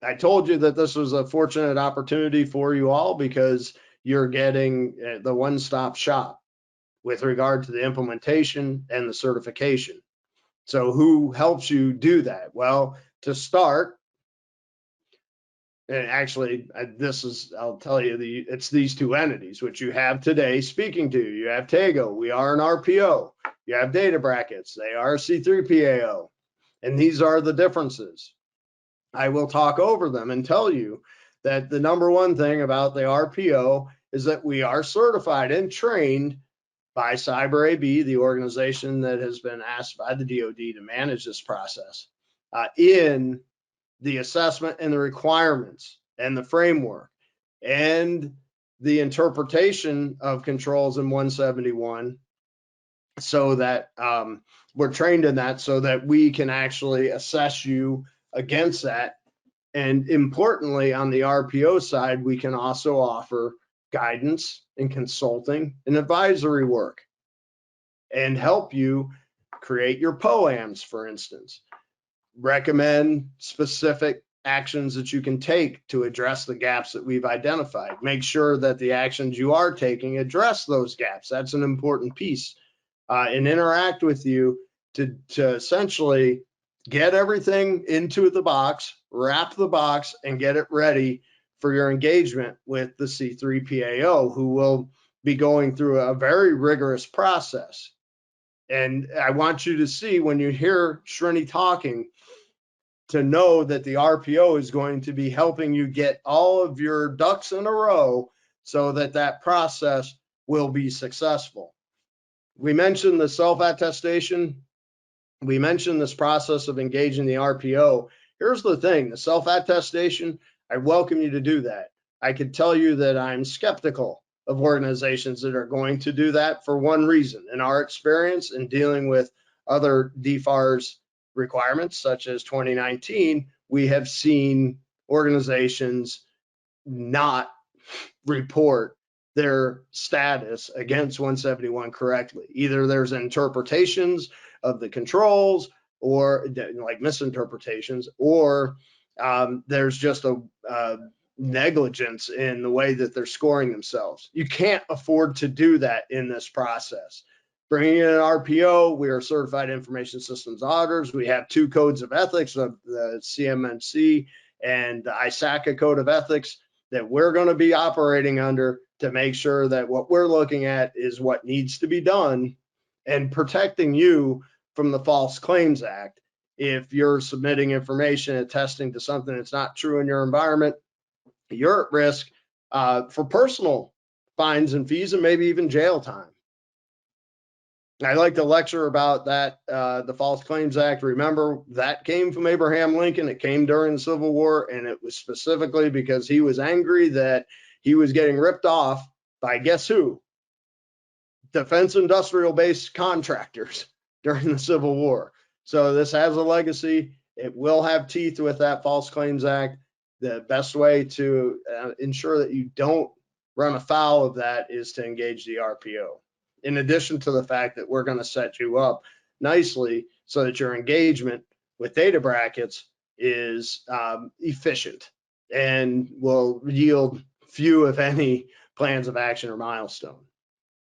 I told you that this was a fortunate opportunity for you all because you're getting the one-stop shop with regard to the implementation and the certification. So who helps you do that? Well, to start, and actually I'll tell you, it's these two entities, which you have today speaking to you. You have Tego, we are an RPO. You have databrackets, they are C3PAO. And these are the differences. I will talk over them and tell you that the number one thing about the RPO is that we are certified and trained by CyberAB, the organization that has been asked by the DoD to manage this process, in the assessment and the requirements and the framework and the interpretation of controls in 171, so that we're trained in that so that we can actually assess you against that. And importantly, on the RPO side, we can also offer guidance and consulting and advisory work and help you create your POAMs, for instance. Recommend specific actions that you can take to address the gaps that we've identified. Make sure that the actions you are taking address those gaps. That's an important piece. And interact with you to essentially get everything into the box, wrap the box, and get it ready for your engagement with the C3PAO, who will be going through a very rigorous process. And I want you to see, when you hear Srini talking, to know that the RPO is going to be helping you get all of your ducks in a row so that that process will be successful. We mentioned the self-attestation. We mentioned this process of engaging the RPO. Here's the thing, the self-attestation, I welcome you to do that. I could tell you that I'm skeptical of organizations that are going to do that for one reason. In our experience in dealing with other DFARS requirements, such as 2019, we have seen organizations not report their status against 171 correctly. Either there's interpretations of the controls, or like misinterpretations, or there's just a negligence in the way that they're scoring themselves. You can't afford to do that in this process. Bringing in an RPO, we are certified information systems auditors. We have 2 codes of ethics, of the CMMC and the ISACA code of ethics, that we're going to be operating under to make sure that what we're looking at is what needs to be done, and protecting you from the False Claims Act. If you're submitting information and attesting to something that's not true in your environment, you're at risk for personal fines and fees, and maybe even jail time. I like to lecture about that, the False Claims Act. Remember, that came from Abraham Lincoln. It came during the Civil War, and it was specifically because he was angry that he was getting ripped off by, guess who? Defense industrial base contractors during the Civil War. So this has a legacy. It will have teeth with that False Claims Act. The best way to ensure that you don't run afoul of that is to engage the RPO. In addition to the fact that we're going to set you up nicely so that your engagement with databrackets is efficient and will yield few, if any, plans of action or milestone.